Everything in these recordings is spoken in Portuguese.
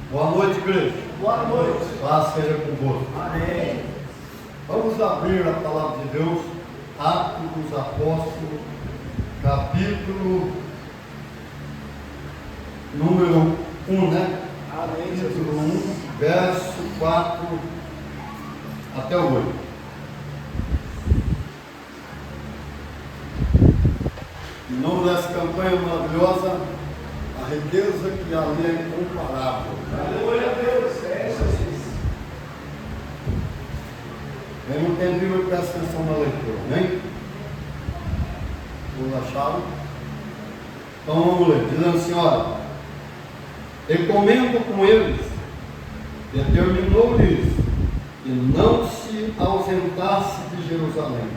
Boa noite, igreja. Boa noite. Paz seja convosco. Amém. Vamos abrir a palavra de Deus, Atos dos Apóstolos, capítulo número 1, né? Amém, Capítulo Jesus. 1, verso 4 até o 8. Em nome dessa campanha maravilhosa, a riqueza que ali é incomparável. Aleluia a Deus. É, Jesus. Quem não tem Bíblia, presta atenção na leitura, amém? Todos acharam? Então vamos ler. Diz assim, olha: e comendo com eles, determinou-lhes que não se ausentasse de Jerusalém,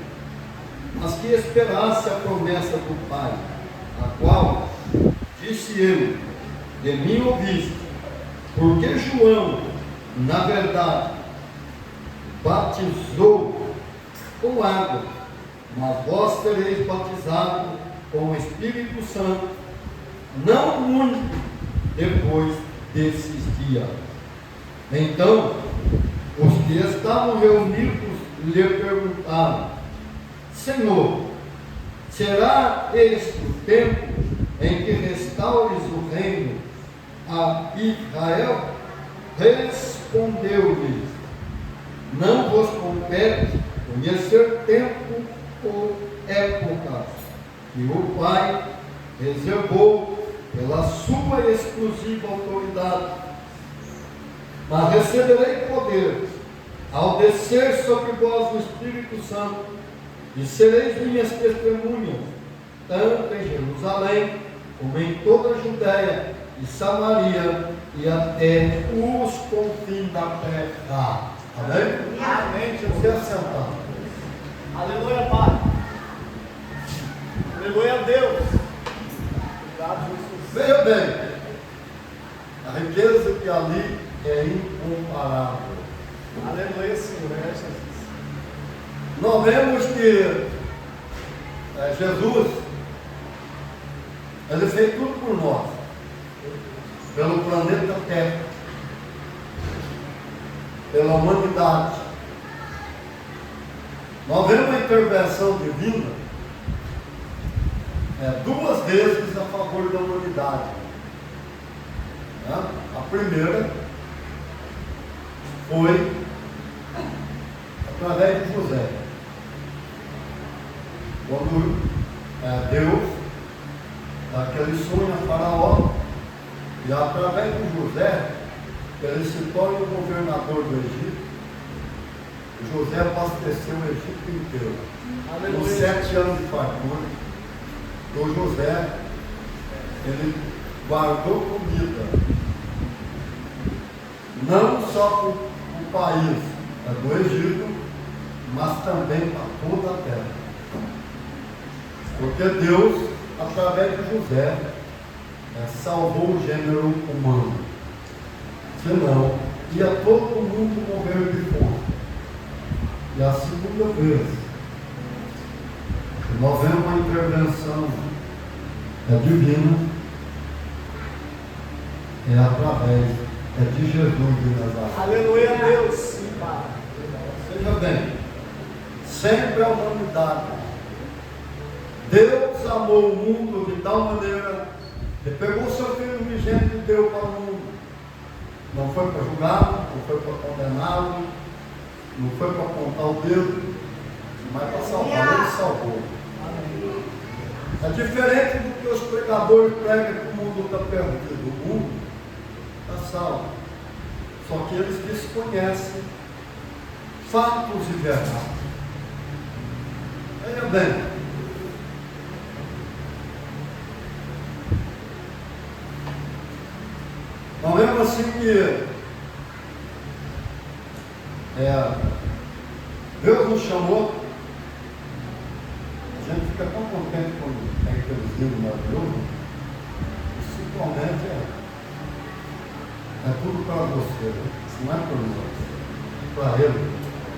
mas que esperasse a promessa do Pai, a qual disse ele: de mim ouviste, porque João, na verdade, batizou com água, mas vós sereis batizados com o Espírito Santo, não muito depois desses dias. Então, os que estavam reunidos lhe perguntaram: Senhor, será este o tempo em que restaures o reino a Israel? Respondeu-lhes: não vos compete conhecer tempo ou épocas que o Pai reservou pela sua exclusiva autoridade, mas receberei poder ao descer sobre vós o Espírito Santo, e sereis minhas testemunhas, tanto em Jerusalém, como em toda a Judéia e Samaria, e até os confins da terra. Amém? Amém, Você Jesus. assentado. Aleluia, Pai. Aleluia a Deus. Obrigado, Jesus. Veja bem, a riqueza que ali é incomparável. Aleluia, Senhor. É, Jesus. Nós vemos que Jesus, ele fez tudo por nós, pelo planeta Terra, pela humanidade. Nós vemos a intervenção divina duas vezes a favor da humanidade. A primeira foi através de José, quando Deus dá aquele sonho a Faraó, e através de José ele se torna o governador do Egito. José abasteceu o Egito inteiro. Com 7 anos de fartura, o José, ele guardou comida, não só para o país do Egito, mas também para toda a terra. Porque Deus, através de José, salvou o gênero humano. Senão, ia todo mundo morrer de fome. E a segunda vez, nós vemos uma intervenção divina, através de Jesus de Nazaré. Aleluia a Deus. Sim, Pai. Veja bem, sempre a humanidade, Deus amou o mundo de tal maneira que pegou o seu Filho unigênito e deu para o mundo. Não foi para julgá-lo, não foi para condená-lo, não foi para apontar o dedo, mas para salvar. Ele salvou. É diferente do que os pregadores pregam que o mundo está perdido. O mundo está salvo. Só que eles desconhecem fatos e verdades. Veja bem, nós vemos assim que Deus nos chamou. A gente fica tão contente quando tem aqueles livros maravilhosos. Principalmente é tudo para você, né? Isso não é para nós, é para Ele.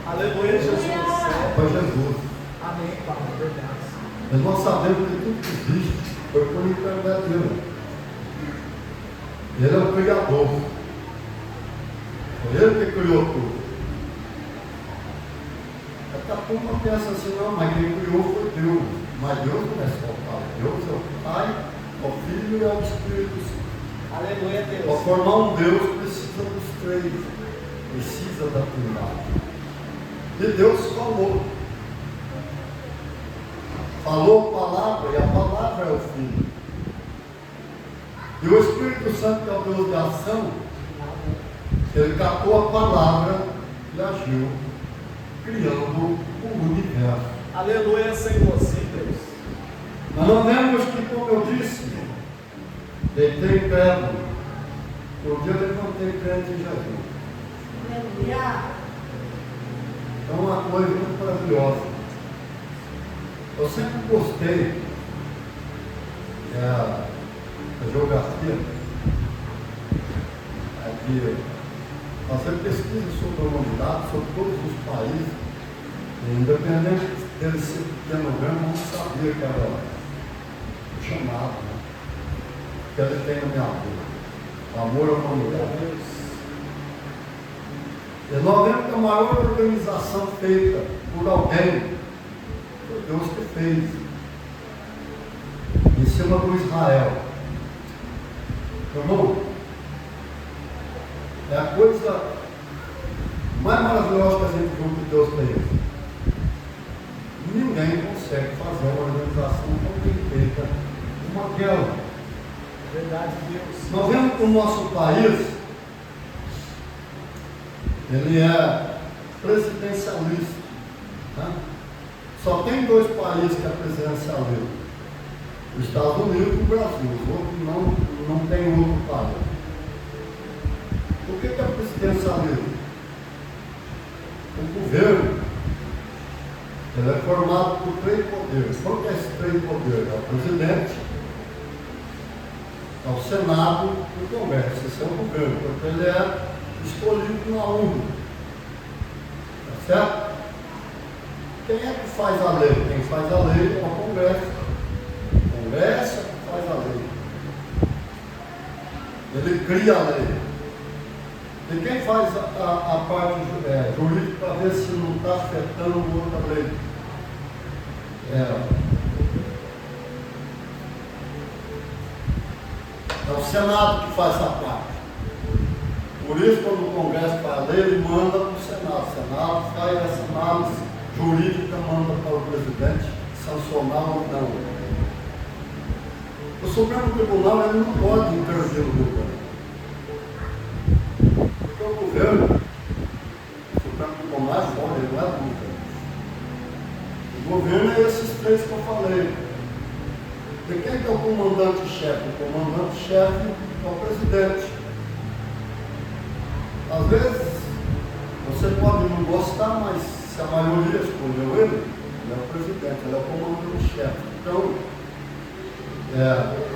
Aleluia, Jesus. É para Jesus. Amém, Pai. Verdade. Mas nós sabemos que tudo que existe foi por intermédio dele. Ele é o Criador. Foi Ele que criou tudo. Até a turma pensa assim, não, mas quem criou foi Deus. Mas Deus não é só o Pai. Deus é o Pai, o Filho e o Espírito Santo. Aleluia, Para Deus. formar um Deus precisa dos três. Precisa da Trindade. E Deus falou. Falou a palavra, e a palavra é o Filho. E o Espírito Santo, que é o Deus de ação, ele captou a palavra e agiu, criando o universo. Aleluia, Senhor. Sim, Deus. Mas nós vemos que, como eu disse, deitei pedra, um dia levantei crente em Jesus. Aleluia. É uma coisa muito maravilhosa. Eu sempre gostei da geografia, de fazer pesquisa sobre a humanidade, sobre todos os países, e independente deles ser pequeno ou grande, não sabia que era o chamado, né? Que ele tem na minha vida. O amor à humanidade. E nós vemos que a maior organização feita por alguém foi Deus que fez, em cima do Israel. Irmão, é a coisa mais maravilhosa que a gente viu que Deus fez. Ninguém consegue fazer uma organização tão bem feita como aquela. Verdade, Deus. Nós vemos que o nosso país, ele é presidencialista. Né? Só tem dois países que é presidencialista. Os Estados Unidos e o Brasil. Os outros não tem outro país. Por que é presidencialismo? O governo, ele é formado por três poderes. Qual que é esses três poderes? É o presidente, é o Senado e o Congresso. Esse é o governo, porque ele é escolhido na urna. Tá certo? Quem é que faz a lei? Quem faz a lei é o Congresso. O Congresso é que faz a lei. Ele cria a lei. E quem faz a parte jurídica para ver se não está afetando outra lei? É o Senado que faz essa parte. Por isso, quando o Congresso faz a lei, ele manda para o Senado. O Senado faz essa análise jurídica, manda para o presidente sancionar ou não. O Supremo Tribunal ele não pode intervir no governo. Porque o governo, o Supremo Tribunal pode, ele não é do governo. O governo é esses três que eu falei. E quem que é o comandante-chefe? O comandante-chefe é o presidente. Às vezes, você pode não gostar, mas se a maioria escolheu ele é o presidente, ele é o comandante-chefe. Então,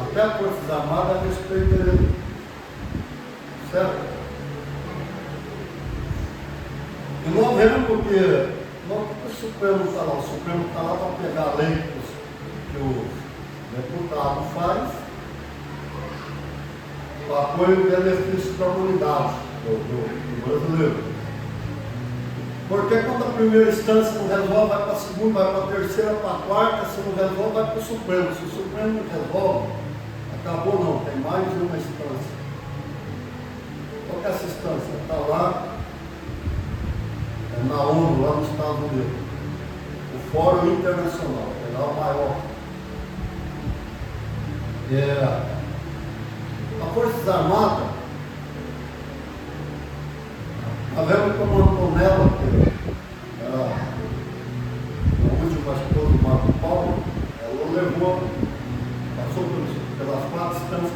até a Forças Armadas respeita ele. Certo? E nós vemos que o Supremo está lá. O Supremo está lá para pegar a lei que o deputado faz para apoio do benefício da humanidade do brasileiro. Porque quando a primeira instância não resolve, vai para a segunda, vai para a terceira, para a quarta, se não resolve, vai para o Supremo. Se o Supremo não resolve, acabou não, tem mais uma instância. Qual que é essa instância? Está lá na ONU, lá nos Estados Unidos. O Fórum Internacional, que é lá o maior. A Forças Armadas, nós vemos como Antonella, que era a última esposa do Marco Paulo, ela passou pelas quatro instâncias,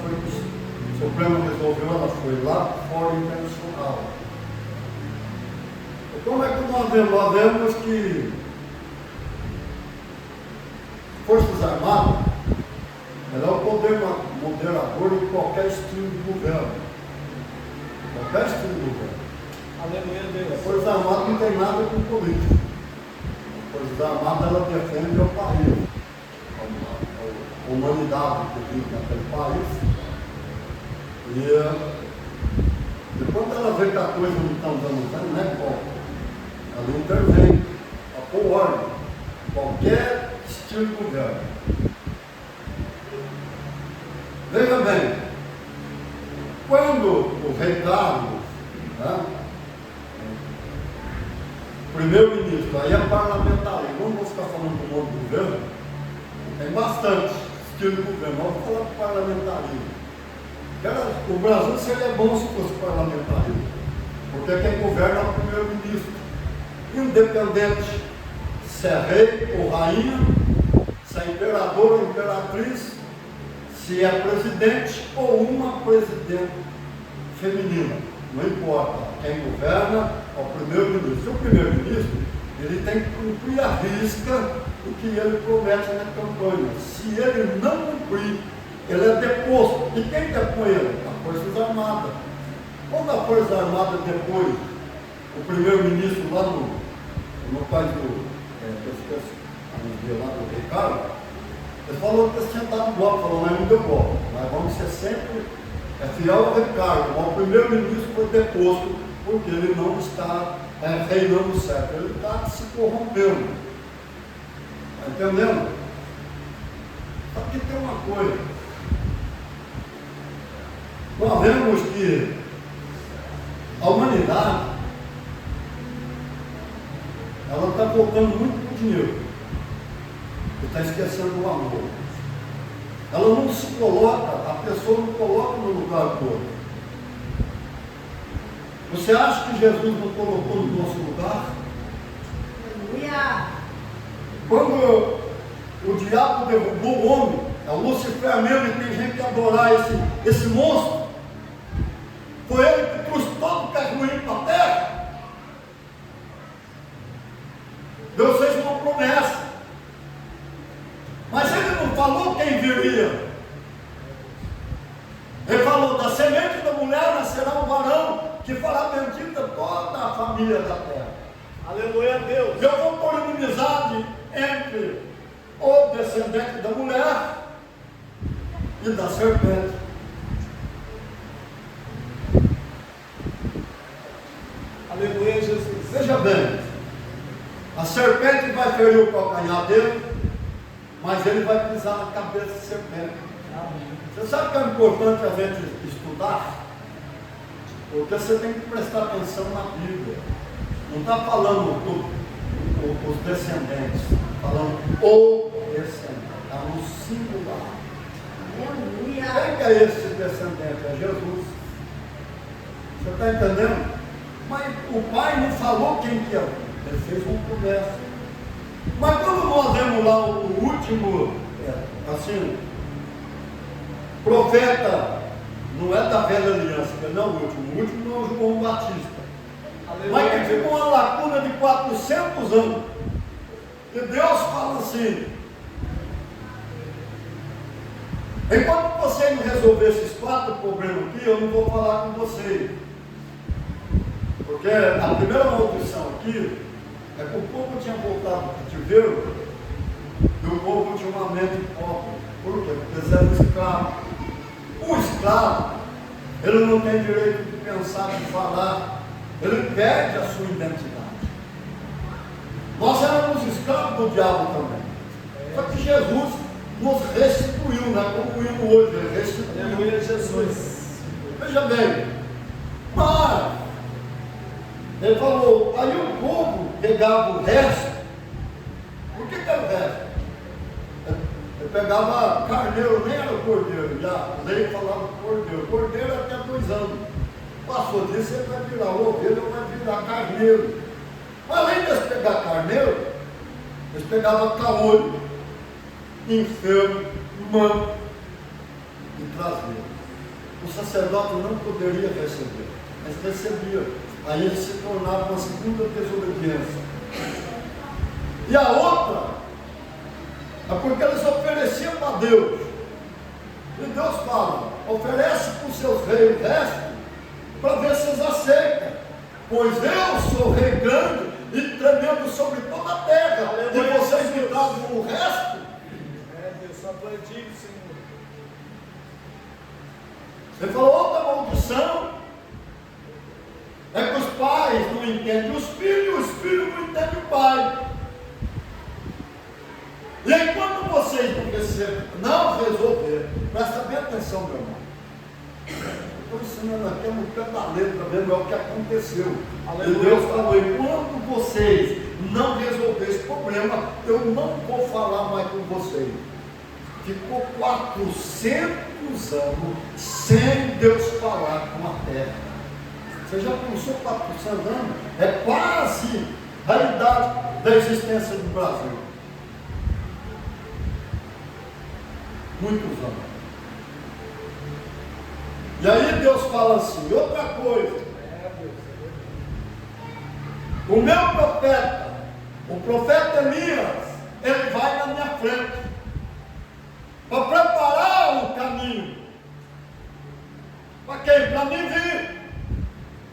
o Supremo resolveu, ela foi lá para o Fórum Internacional. E como é que nós vemos? Nós vemos que Forças Armadas, ela é o poder moderador de qualquer estilo de governo. Qualquer estilo de governo. Aleluia, A Deus. Força Armada não tem nada com política. A Força Armada ela defende o país, a humanidade que vive naquele país. E quando ela ver que a coisa não está andando bem, não é bom. Ali intervém, a pôr ordem, qualquer estilo de governo. Veja bem, quando o rei Carlos, né, primeiro-ministro, aí é parlamentarismo, não vou ficar falando do modo de governo, tem bastante estilo de governo, vamos falar do parlamentarismo. O Brasil seria bom se fosse parlamentarismo, porque quem governa é o primeiro-ministro, independente se é rei ou rainha, se é imperador ou imperatriz, se é presidente ou uma presidente feminina, não importa, quem governa é o primeiro-ministro. O primeiro-ministro, ele tem que cumprir à risca o que ele promete na campanha. Se ele não cumprir, ele é deposto. E quem depõe ele? A Forças Armadas. Quando a Força Armada depõe o primeiro-ministro lá no país do lá do Ricardo, ele falou que tinha dado golpe, falou, mas não deu golpe. Mas vamos ser sempre fiel ao Ricardo. O primeiro-ministro foi deposto porque ele não está reinando certo, ele está se corrompendo. Está entendendo? Só que tem uma coisa. Nós vemos que a humanidade ela está voltando muito para o dinheiro e está esquecendo o amor. Ela não se coloca, a pessoa não coloca no lugar do outro. Você acha que Jesus não colocou no nosso lugar? Aleluia. Quando o diabo derrubou o homem, é o Lucifer mesmo, e tem gente que adorar esse monstro, foi ele que trouxe todo o carruinho para a terra. Deus fez uma promessa, mas ele não falou quem viria. Ele falou, da semente da mulher nascerá um varão que fará bendita toda a família da terra. Aleluia a Deus. Eu vou pôr inimizade entre o descendente da mulher e da serpente. Aleluia, Jesus. Veja bem, a serpente vai ferir o calcanhar dele, mas ele vai pisar na cabeça da serpente. Você sabe que é importante a gente estudar? Porque você tem que prestar atenção na Bíblia. Não está falando os descendentes, está falando o descendente, está no singular. Aleluia. Quem é esse descendente? É Jesus. Você está entendendo? Mas o pai não falou quem que é. Ele fez uma promessa. Mas quando nós vemos lá o último, assim, profeta, não é da velha aliança, que não é o último é o João Batista. Aleluia. Mas que ficou uma lacuna de 400 anos. E Deus fala assim, enquanto você não resolver esses 4 problemas aqui, eu não vou falar com vocês. Porque a primeira maldição aqui é que o povo tinha voltado para o cativeiro e o povo tinha uma mente pobre. Por quê? Porque eles eram escravos. O escravo, ele não tem direito de pensar, de falar, ele perde a sua identidade. Nós éramos escravos do diabo também. Só que Jesus nos restituiu, não é como vimos hoje, ele restituiu. Aleluia, Jesus. Veja bem, mas ele falou, aí o povo pegava o resto. O que é o resto? Ele pegava carneiro, nem era cordeiro, já a lei falava cordeiro. Cordeiro até 2 anos. Passou disso, ele vai virar ovelha, vai virar carneiro. Mas além de pegar carneiro, eles pegavam caolho, enfermo, humano e traziam. O sacerdote não poderia receber, mas recebia. Aí ele se tornava uma segunda desobediência. E a outra é porque eles ofereciam a Deus. E Deus fala, oferece para os seus reis o resto, para ver se eles aceitam. Pois eu sou rei grande e tremendo sobre toda a terra. E vocês me dão o resto? É, Deus, só tu é digno, Senhor. Ele falou, outra maldição não entende os filhos não entendem o pai. E enquanto vocês não resolver, presta bem atenção, meu irmão. Estou ensinando aqui no pé da letra mesmo, é o que aconteceu. E Deus falou, enquanto vocês não resolverem esse problema, eu não vou falar mais com vocês. Ficou 400 anos sem Deus falar com a terra. Você já pensou 400 anos? É quase a idade da existência do Brasil. Muitos anos. E aí Deus fala assim, outra coisa. O meu profeta, o profeta Elias, ele vai na minha frente para preparar o caminho. Para quem? Para mim vir.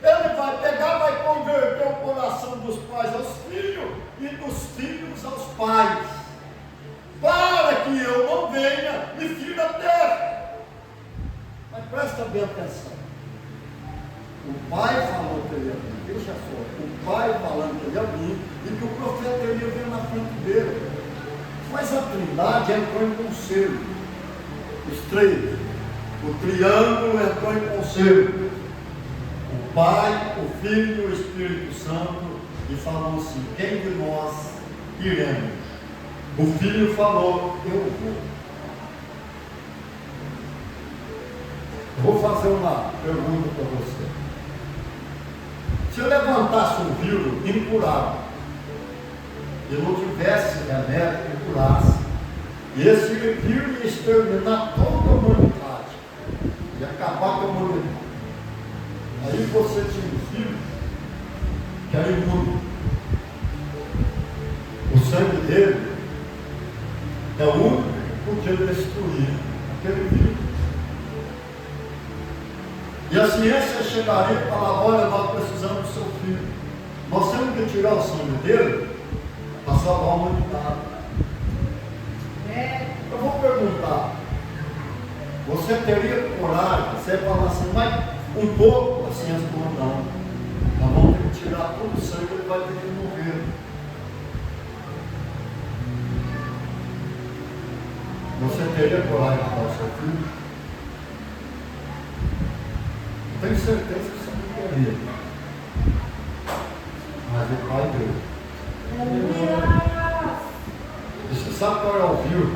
Ele vai pegar, vai converter o coração dos pais aos filhos e dos filhos aos pais, para que eu não venha e fira a terra. Mas presta bem atenção. O pai falou que ele ia vir, deixa só, o pai falando que ele ia vir e que o profeta ia vir na frente dele. Mas a Trindade entrou em conselho. Os três. O triângulo entrou em conselho. O Pai, o Filho e o Espírito Santo. E falou assim, quem de nós iremos? O Filho falou, eu vou. Vou fazer uma pergunta para você. Se eu levantasse um vírus incurável, e não tivesse remédio que curasse, e esse vírus ia exterminar toda a humanidade, ia acabar com a humanidade. Aí você tinha um filho que era imune. O sangue dele é o único que podia destruir aquele vírus. E a ciência chegaria e falava, olha, nós precisamos do seu filho. Nós temos que tirar o sangue dele para salvar a humanidade. Eu vou perguntar, você teria coragem, você falar assim, mas um pouco, a ciência falou, não. Nós vamos ter que tirar todo o sangue, ele vai ter que morrer. Você teria coragem de dar o seu filho? Tenho certeza que você não queria. Mas o pai deu. Aleluia! Você sabe qual é o vírus?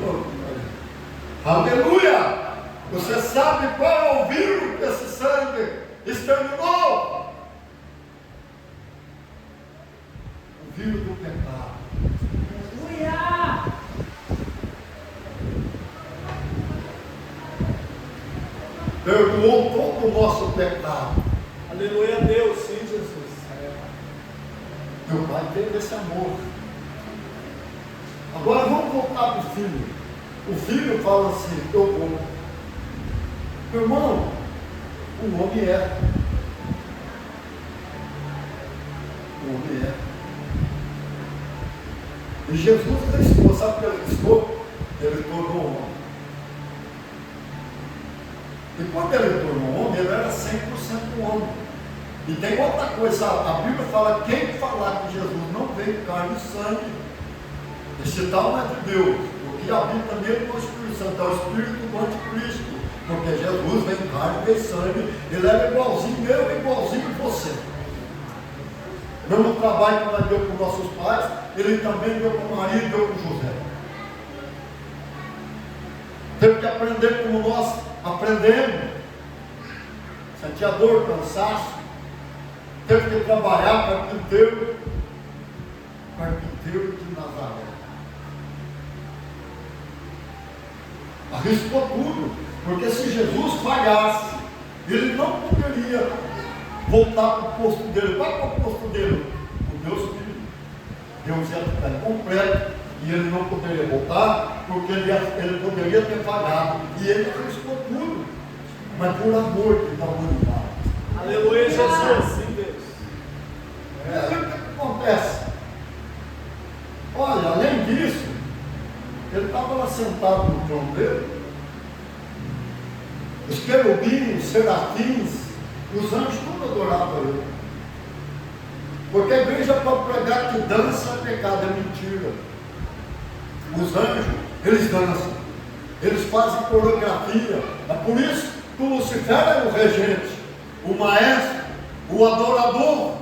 Aleluia! Você sabe qual é o vírus que esse sangue exterminou? O vírus do pecado. Aleluia! Perdoou todo o nosso pecado. Aleluia a Deus, sim, Jesus. Meu pai teve esse amor. Agora vamos voltar para o filho. O filho fala assim, eu vou. Meu irmão, o homem é. O homem é. E Jesus riscou, sabe o que ele riscou? Ele tornou homem. E quando ele tornou homem, ele era 100% homem. E tem outra coisa, a Bíblia fala, quem falar que Jesus não veio carne e sangue, esse tal não é de Deus, o que habita nele é o Espírito Santo, é o Espírito do Anticristo, porque Jesus vem carne, vem sangue, ele era igualzinho eu, igualzinho você. Mesmo trabalho que nós deu com nossos pais, ele também deu com Maria e deu com José. Teve que aprender como nós aprendemos. Sentia dor, cansaço. Teve que trabalhar, carpinteiro de Nazaré. Arriscou tudo, porque se Jesus falhasse, ele não poderia voltar para o posto dele. Qual é o posto dele? O Deus Filho. Deus ia ficar incompleto e ele não poderia voltar, porque ele poderia ter falhado. E ele arriscou tudo, mas por amor da humanidade. Aleluia, Jesus, sim, Deus. E o que acontece? Olha, além disso, ele estava lá sentado no trono dele. Os querubins, os serafins, os anjos, tudo adoravam ele. Porque a igreja pode pregar que dança é pecado, é mentira. Os anjos, eles dançam, eles fazem coreografia. É por isso que o Lucifer é o regente, o maestro, o adorador.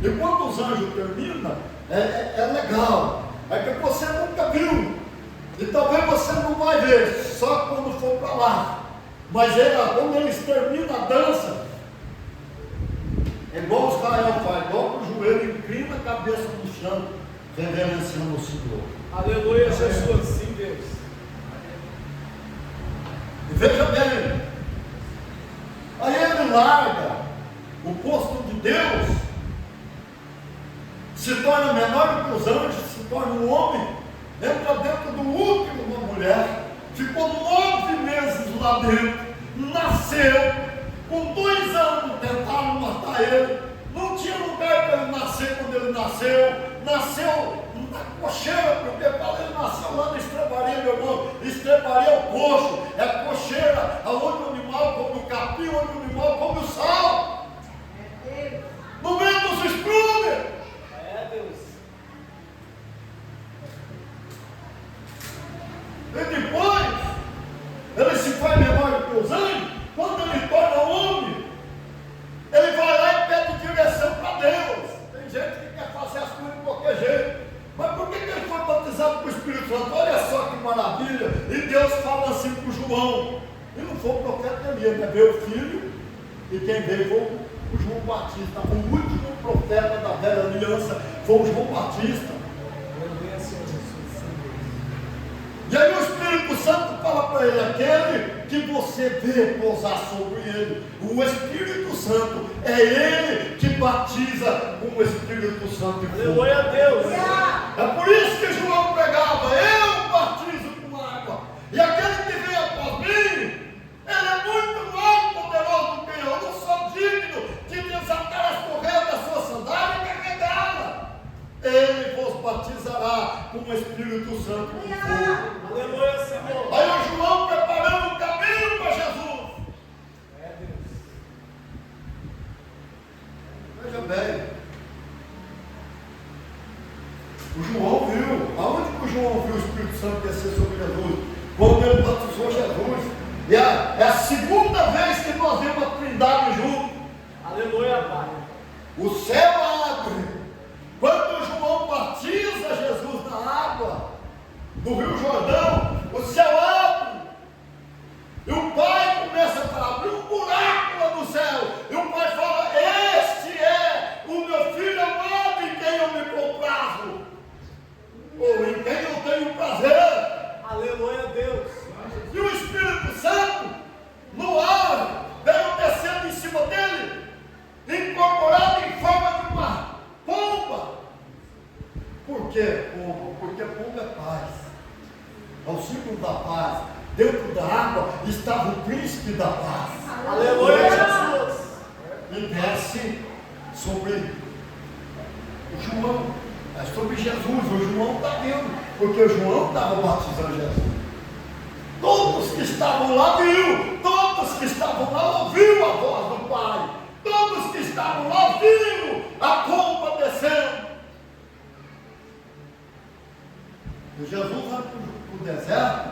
E quando os anjos terminam, é legal. É que você nunca viu. E talvez você não vai ver, só quando for para lá. Mas quando eles terminam a dança, é igual os Israel faz, dobra o joelho, inclina a cabeça no chão, reverenciando o Senhor. Aleluia, Jesus. Sim, Deus. E veja bem, aí ele larga o posto de Deus, se torna menor que os anjos, se torna um homem, entra dentro do útero de uma mulher, ficou 9 meses lá dentro, nasceu, com 2 anos tentaram matar ele, não tinha lugar para ele nascer quando ele nasceu na cocheira, porque quando ele nasceu lá na estrebaria, meu irmão, estrebaria é o coxo, é a cocheira, aonde o animal come o capim, onde o animal come o sal, no meio dos estrumes. É, Deus. E depois, ele se faz menor que os anjos, quando ele torna homem, ele vai lá e pede direção para Deus. Tem gente que quer fazer as coisas de qualquer jeito, mas por que ele foi batizado com o Espírito Santo? Olha só que maravilha, e Deus fala assim para o João, e não foi o profeta Elias, né? Veio o filho, e quem veio foi o João Batista, o último profeta da velha aliança, foi o João Batista. Aleluia, Senhor Jesus. Sim, Deus. E aí o Espírito Santo fala para ele, aquele que você vê pousar sobre ele, o Espírito Santo, é ele que batiza com o Espírito Santo e fogo. Aleluia a Deus. É por isso que João pregava, eu batizo com água, e aquele que vem após mim, ele é muito mais poderoso do que eu não sou digno de desatar as correias da sua sandália e carregá-la. Ele vos batizará com o Espírito Santo e fogo. Aleluia, Senhor. Aí o João preparando o caminho para Jesus. É, Deus. Veja bem, o João viu, aonde que o João viu o Espírito Santo descer sobre Jesus? Quando ele batizou Jesus. E é a segunda vez que nós vemos a Trindade junto. Aleluia, Pai. O céu abre. Quando João batiza Jesus na água do Rio Jordão, o céu abre. E o Pai começa a abrir um buraco lá no céu. E o Pai fala, este é o meu filho amado em quem eu me comprazo. Ou em quem eu tenho prazer. Aleluia, Deus. E o Espírito Santo, no ar, veio descendo em cima dele, incorporado em forma de uma pomba. Por que pomba? Porque pomba é paz. É o símbolo da paz. Dentro da água estava o príncipe da paz. Aleluia, Jesus. E desce sobre o João. É sobre Jesus. O João está vendo. Porque o João estava batizando Jesus. Todos que estavam lá viu. Todos que estavam lá ouviram a voz do Pai. Todos que estavam lá viram a pomba descendo. E Jesus vai para o deserto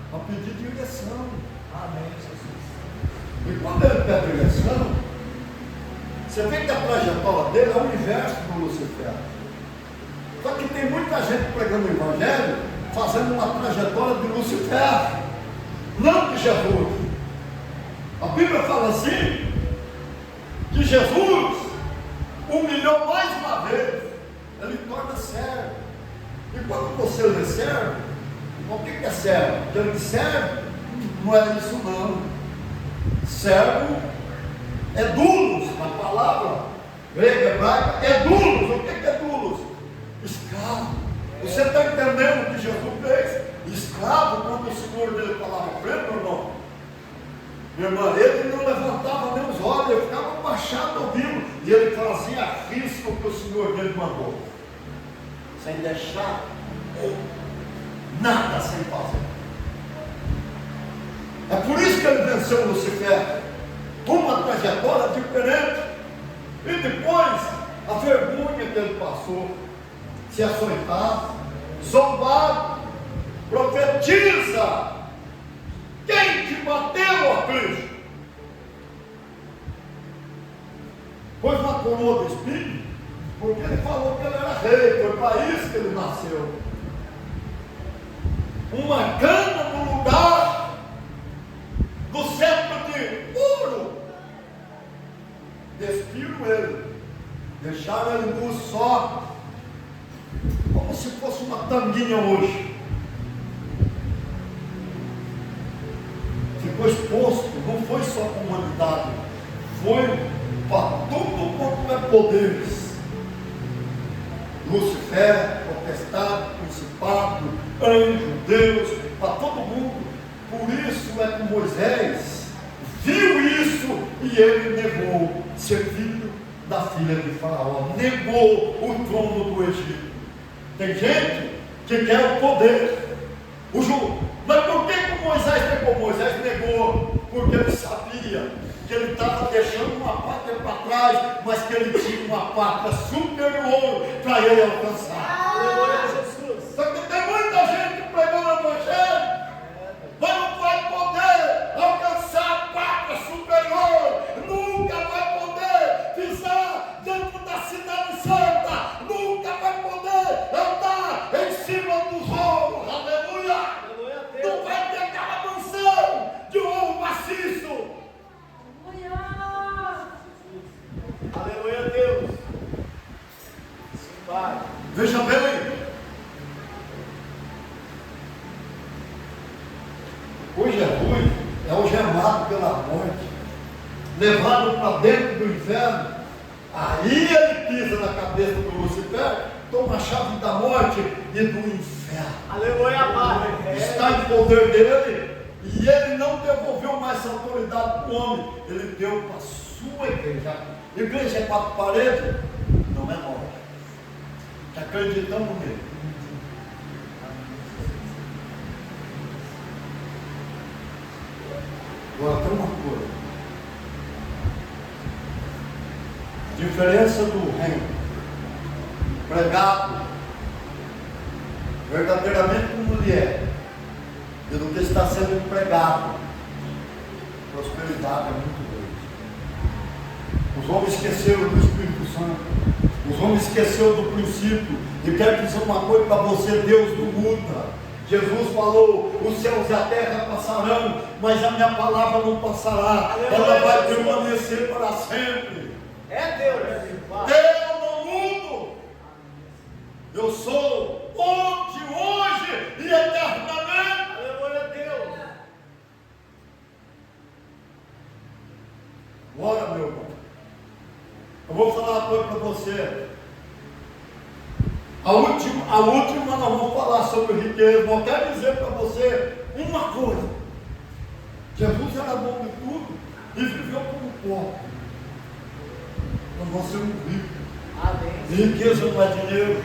para pedir direção. Amém, Jesus. E quando ele pede direção, você vê que a trajetória dele é o inverso do Lucifer. Só que tem muita gente pregando o Evangelho, fazendo uma trajetória de Lucifer, não de Jesus. A Bíblia fala assim, que Jesus humilhou mais uma vez, ele torna servo. E quando você lê servo, o que é servo? Aquele que serve, não é isso não. Servo é doulos, a palavra grega, hebraica, é doulos. O que é doulos? Escravo. Você está entendendo o que Jesus fez? Escravo, quando o Senhor dele falava para ele, meu irmão, minha irmã, ele não levantava nem os olhos, ele ficava baixado ouvindo, e ele fazia a risca o que o Senhor dele mandou, sem deixar nada sem fazer. É por isso que ele venceu o Lucifer, uma trajetória diferente. E depois a vergonha que ele passou, se açoitado, zombado, profetiza. Quem te bateu, ó Cristo? Pôs uma coroa de espinho, porque ele falou que ele era rei, foi para isso que ele nasceu. Uma cana no lugar do centro de ouro. Despiram ele, deixaram ele nu só, como se fosse uma tanguinha hoje. Ficou exposto, não foi só para a humanidade, foi para tudo quanto é poderes. Lucifer, potestade, principado, anjo, Deus, para todo mundo. Por isso é que Moisés viu isso e ele negou ser filho da filha de Faraó, negou o trono do Egito. Tem gente que quer o poder, o jugo. Mas por que Moisés negou? Moisés negou porque ele sabia que ele estava deixando uma pátria para trás, mas que ele tinha uma pátria superior para ele alcançar. Aleluia, Jesus. Só que tem muita gente pregando o evangelho, mas não vai poder alcançar a pátria superior, nunca vai poder pisar dentro da cidade santa, nunca vai poder andar em cima dos ouros. Aleluia! Aleluia a Deus. Não vai ter aquela mansão de ouro maciço. Aleluia a Deus. Sim, Pai. Veja bem, o Jesus é algemado pela morte, levado para dentro do inferno. Aí ele pisa na cabeça do Lucifer, toma a chave da morte e do inferno. Aleluia, Pai. Está em poder dele, e ele não devolveu mais essa autoridade para o homem, ele deu para a sua igreja. Igreja é quatro paredes, não é nós que acreditamos nele. Agora tem uma coisa, diferença do reino pregado verdadeiramente como ele é e do que está sendo pregado. Prosperidade é muito grande. Os homens esqueceram do Espírito Santo, os homens esqueceram do princípio. E quero dizer uma coisa para você: Deus não muda. Jesus falou: os céus e a terra passarão, mas a minha palavra não passará. Ela vai permanecer para sempre. É Deus. Pai. Eu não mudo. Eu sou ontem, hoje e eternamente. Aleluia a Deus. Bora, meu irmão. Eu vou falar uma coisa para você. A última nós vamos falar sobre riqueza. Eu quero dizer para você uma coisa: Jesus era bom de tudo e viveu como pobre. Nós vamos ser um rico. Amém. Riqueza não é dinheiro.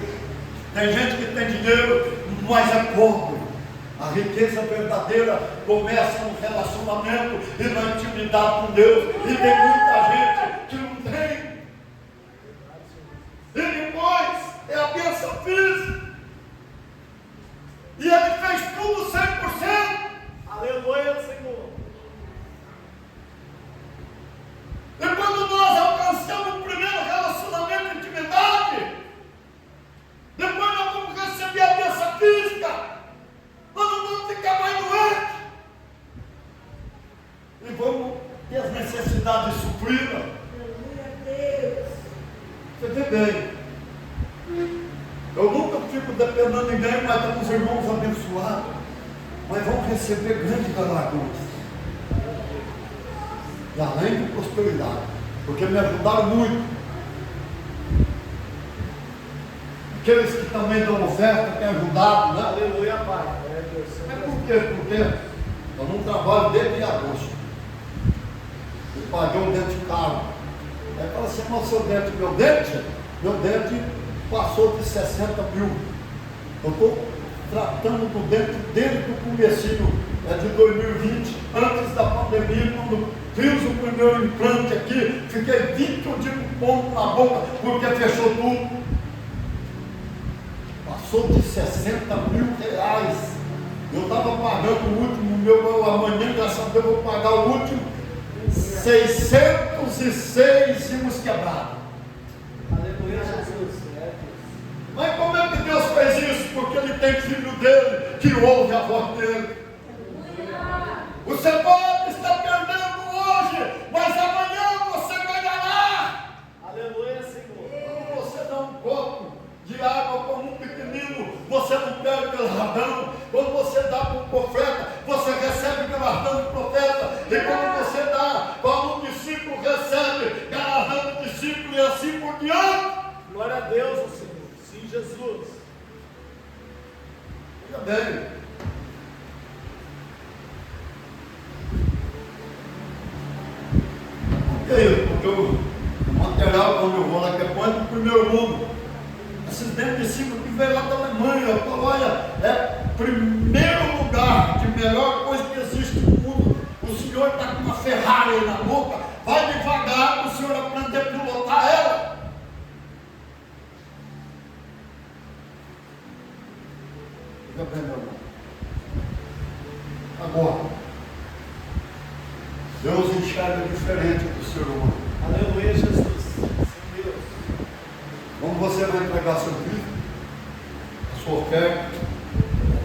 Tem gente que tem dinheiro, mas é pobre. A riqueza verdadeira começa no relacionamento e na intimidade com Deus. E tem muita gente que não tem. E depois é a bênção física. E ele fez tudo 100%. Aleluia, Senhor. E quando nós alcançamos o primeiro relacionamento de intimidade, depois nós vamos receber a bênção física, nós não vamos ficar mais doentes. E vamos ter as necessidades supridas. Você vê bem. Eu nunca fico dependendo de ninguém, mas temos irmãos abençoados. Mas vão receber grandes galardões. E além de prosperidade. Porque me ajudaram muito. Aqueles que também dão oferta, têm ajudado, né? Aleluia, Pai. Glória a Deus. Mas por quê? Porque eu não trabalho desde agosto. Eu paguei um dente caro. Aí fala assim: mas seu dente, meu dente passou de 60 mil. Eu estou tratando do dente desde o comecinho de 2020, antes da pandemia, quando fiz o primeiro implante aqui, fiquei 21 dias com ponto na boca, porque fechou tudo. Passou de 60 mil reais. Eu estava pagando o último, meu amanhã, graças a Deus, eu vou pagar o último 606 e uns quebrados. Aleluia, Jesus. Mas como é que Deus fez isso? Porque Ele tem filho dele que ouve a voz dele. Você pode estar perdendo hoje, mas amanhã você ganhará. Aleluia, Senhor. Quando você dá um copo de água para um pequenino, você não perde galardão. Quando você dá para um profeta, você recebe galardão de profeta. E quando você dá para um discípulo, recebe galardão de discípulo, e assim por diante. Glória a Deus, ó Senhor. Sim, Jesus. Veja bem. Porque o material, quando eu vou lá, que é quando do primeiro mundo, esses dentro de cima que veio lá da Alemanha, eu falo, olha, é primeiro lugar de melhor coisa que existe no mundo. O senhor está com uma Ferrari aí na boca, vai devagar para o senhor aprender a pilotar ela. Fica bem, meu irmão. Agora, Deus enxerga diferente do ser humano. Aleluia, Jesus. Sim, Deus. Quando você vai entregar seu filho, a sua oferta,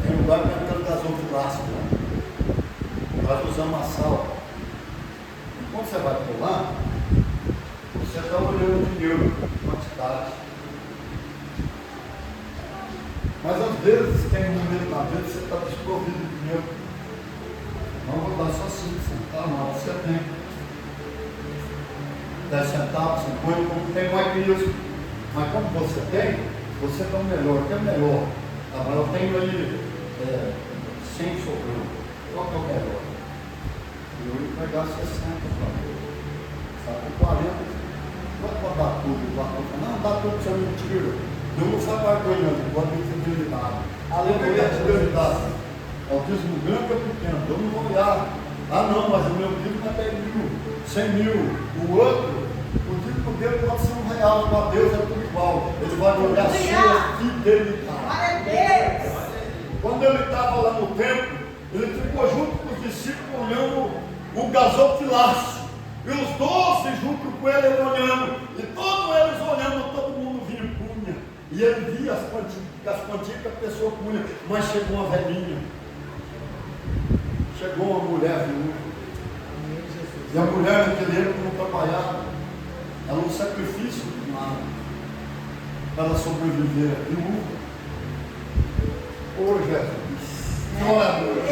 tem lugar para entrar gasofilástico lá. Nós usamos a sal. Quando você vai pular, você está olhando o dinheiro, quantidade. Mas às vezes tem um momento na vida que você está desprovido de dinheiro. Não vou dar só 5 centavos, não, você tem 10 centavos, 50, como tem mais que isso. Mas como você tem, você dá o melhor, que é melhor. Tá, mas eu tenho aí 100 sobrando. Qual que é o melhor? Eu ia pegar 60 para sabe, 40. Não pode dar tudo, não dá tudo, você não tira. Eu não sou barganhando, pode ter fidelidade. Aleluia, fidelidade. É o dízimo grande ou pequeno? Eu não vou olhar. Ah não, mas o meu dízimo é 10 mil, 100 mil. O outro, o dízimo dele pode ser R$1, para Deus é tudo igual. Ele vai olhar a sua fidelidade. Quando ele estava lá no templo, ele ficou junto com os discípulos olhando o gasofilácio. E os 12 junto com ele olhando. E todos eles olhando, todo mundo vinha e punha. E ele via as quantias que a pessoa punha. Mas chegou uma velhinha. Chegou uma mulher viúva. E a mulher naquele tempo não trabalhava. Era um sacrifício para ela sobreviver. Viúva. Ô Jesus. Glória a Deus.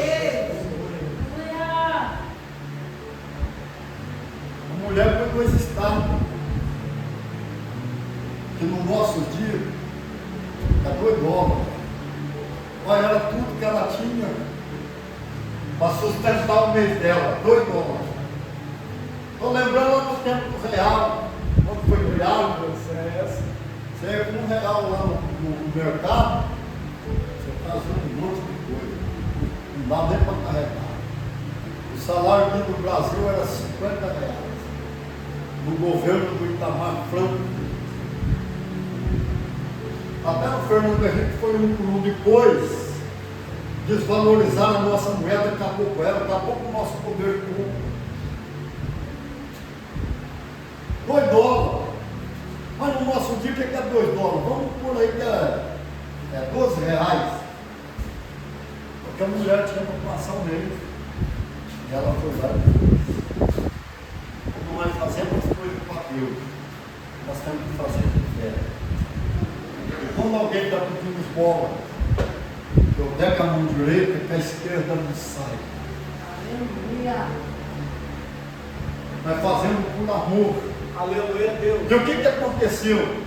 A mulher pegou esse estado. Que no nosso dia é $2. Olha, era tudo que ela tinha para sustentar o mês dela, $2. Estou lembrando lá do tempo do real, quando foi criado, você ia com R$1 lá no mercado, você trazia um monte de coisa, não dá nem para carregar. O salário aqui no Brasil era R$50, no governo do Itamar Franco. Até o Fernando Henrique foi um por um. Depois desvalorizaram a nossa moeda, acabou com ela, acabou com o nosso poder público. $2. Mas no nosso dia, o que é $2? Vamos por aí que é R$12. Porque a mulher tinha para passar um mês. E ela foi lá e fez. Como nós fazemos as coisas para Deus, nós temos que fazer de fé. Quando alguém está pedindo esmola, eu pego a mão direita que a esquerda não sai. Aleluia. Nós fazemos por amor. Aleluia, Deus. E o que aconteceu?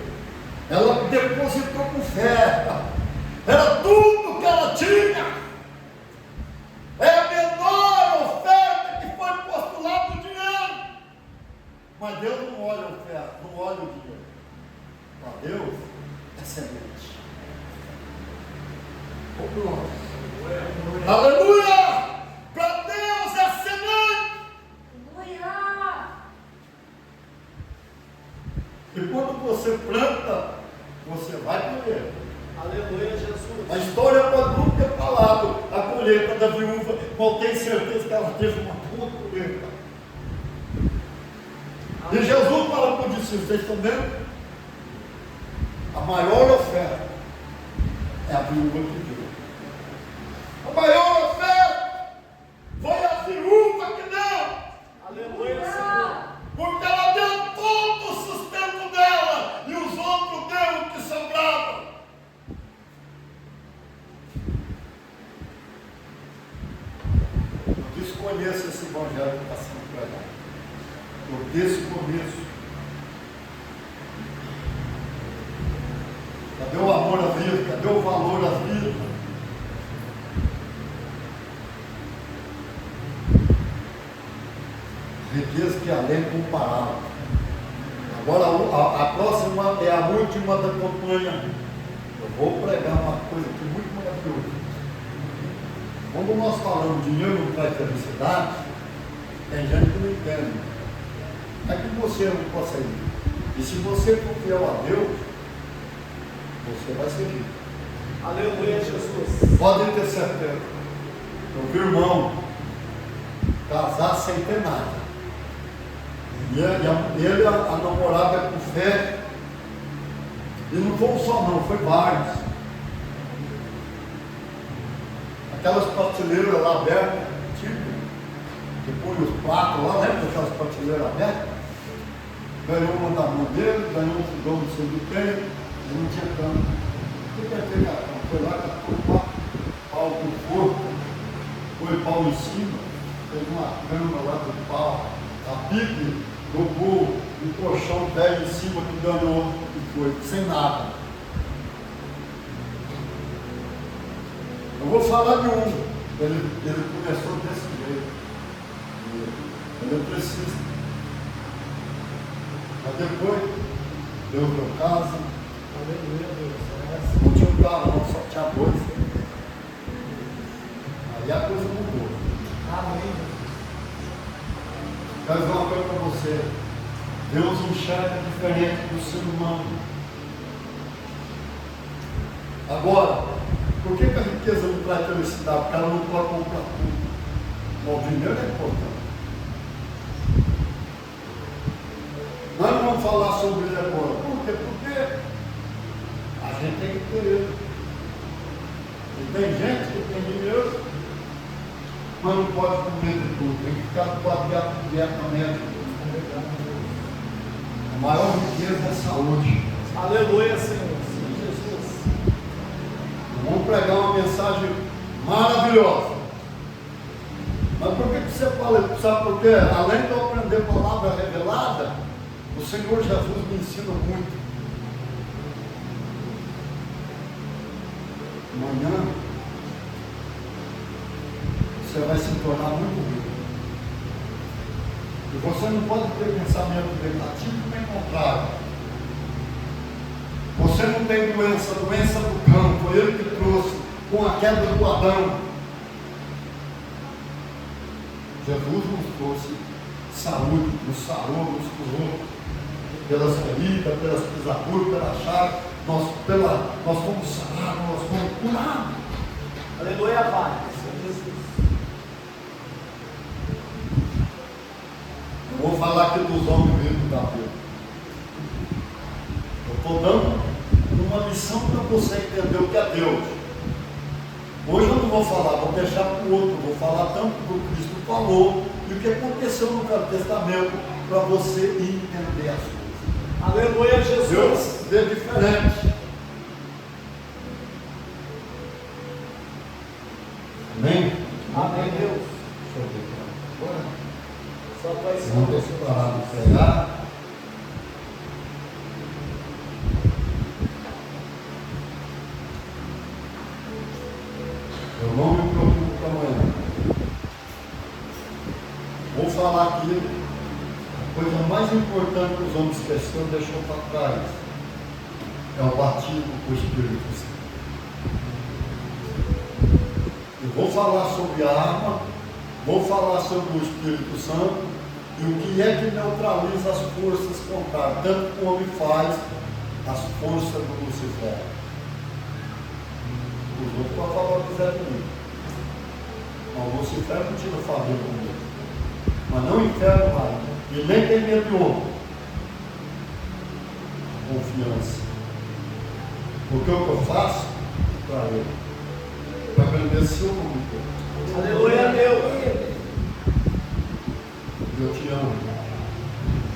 Ela depositou com fé. Era tudo que ela tinha. É a menor oferta que foi postulada no dinheiro. Mas Deus não olha a oferta, não olha o dinheiro. Para Deus é semente. Aleluia! Para Deus é semente. Aleluia. E quando você planta, você vai colher. Aleluia, Jesus. A história pode não ter falado a colheita da viúva, mas tenho certeza que ela teve uma boa colheita. E Jesus fala para os discípulos, vocês estão vendo? A maior oferta é a viúva que deu. A maior oferta foi a viúva que deu. Aleluia, Senhor. Porque ela deu todo o sustento dela e os outros deram o que sobrava. Eu desconheço esse evangelho que está sendo pregado. Eu desconheço. Cadê o amor à vida? Cadê o valor à vida? Riqueza que além comparável. Agora a próxima é a última da campanha. Eu vou pregar uma coisa aqui muito maravilhosa. Quando nós falamos de dinheiro não traz felicidade, tem gente que não entende. É que você não consegue. E se você for fiel a Deus, você vai ser rico. Aleluia, Jesus. Podem ter certeza. Eu vi irmão casar sem ter nada. E ele, a namorada com fé. E não foi um só não, foi vários. Aquelas prateleiras lá abertas, tipo, que põe os pratos lá, lembra daquelas prateleiras abertas? Ganhou uma da mão dele, ganhou um dono do seu do tempo, e não tinha cama. O que quer pegar? Foi lá, catou pau com forno, foi pau em cima, fez uma cama lá do pau, a pique, jogou um colchão velho em cima que ganhou e foi, sem nada. Eu vou falar de um, ele começou desse jeito, ele precisa, mas depois deu para casa, Aleluia, Deus. não tinha um carro, não, só tinha dois. Aí a coisa mudou. Amém. Quero dizer uma coisa para você. Deus enxerga diferente do ser humano. Agora, por que a riqueza não traz felicidade? Porque ela não pode comprar tudo. Mas o dinheiro é importante. Nós não vamos falar sobre ele agora. Por quê? Porque a gente tem que ter ele. E tem gente que tem dinheiro, mas não pode comer de tudo. Tem que ficar com a dieta médica. A maior riqueza é a saúde. Aleluia, Senhor. Sim, Jesus. Vamos pregar uma mensagem maravilhosa. Mas por que você fala? Sabe por quê? Além de eu aprender a palavra revelada, o Senhor Jesus me ensina muito. Amanhã você vai se tornar muito rico. E você não pode ter pensamento negativo nem contrário. Você não tem doença do cão, foi ele que trouxe com a queda do Adão. Jesus nos trouxe saúde, nos sarou, nos curou, pelas feridas, pelas pisaduras, pela chave, nós fomos sarados, nós fomos curados. Aleluia, Pai. Senhor Jesus. Eu vou falar aqui dos homens vivos da Bíblia. Eu estou dando uma lição para você entender o que é Deus. Hoje eu não vou falar, vou deixar para o outro, vou falar tanto do que Cristo falou e o que aconteceu no Velho Testamento para você entender as coisas. Aleluia, Jesus. Deus é diferente. Amém? Amém, Deus. Deixa eu ver aqui agora. Só vai ser Vamos ter que parar de pregar. Eu não me preocupo com amanhã. Vou falar aqui a coisa mais importante que os homens cristãos deixou para trás. É o batismo com o Espírito Santo. Eu vou falar sobre a arma, vou falar sobre o Espírito Santo E o que é que neutraliza as forças contrárias? Tanto que o homem faz as forças do Lucifer. Os outros podem falar o que quiser comigo. Mas o Lucifer não tira favor comigo. Mas não inferno mais. E nem tem medo de homem. Confiança. Porque o que eu faço para ele? Para aprender se eu comigo. Aleluia, Deus. Eu te amo.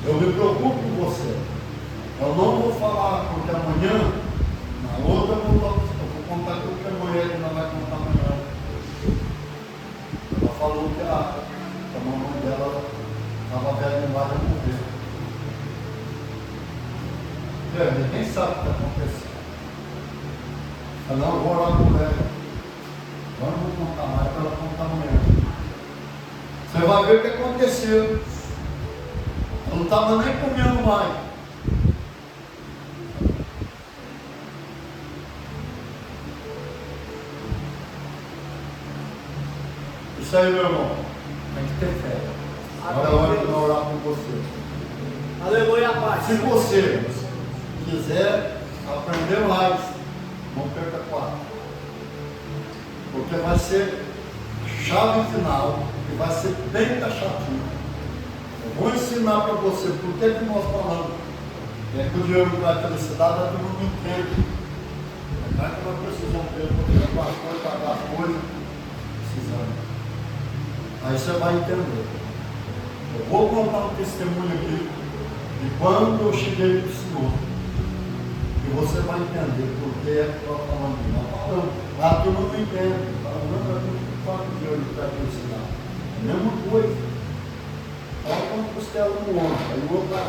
Eu me preocupo com você. Eu não vou falar, porque amanhã, na outra, eu vou contar tudo que a mulher ainda vai contar amanhã. Ela falou que a mamãe dela estava velha demais a morrer. Ninguém sabe o que está acontecendo. Eu não vou orar com ela. Agora eu vou contar mais para ela contar amanhã. Você vai ver o que aconteceu. Eu não estava nem comendo mais. Isso aí, meu irmão. Tem que ter fé. Agora é hora de eu orar com você. Aleluia, Pai. Se você quiser aprender mais, não perca 4. Porque vai ser chave final e vai ser bem taxativo. Eu vou ensinar para você por que nós falamos. É que o dinheiro traz felicidade, a turma não entende. Não é que nós precisamos ter, porque o pastor pagar as coisas, precisamos. Aí você vai entender. Eu vou contar um testemunho aqui de quando eu cheguei para o Senhor. E você vai entender por que é que nós falamos de nós. Falando, a turma não entende. Falando, não, eu não falo de dinheiro para felicidade. É a mesma coisa. Fala quando costela no ombro, aí o outro vai.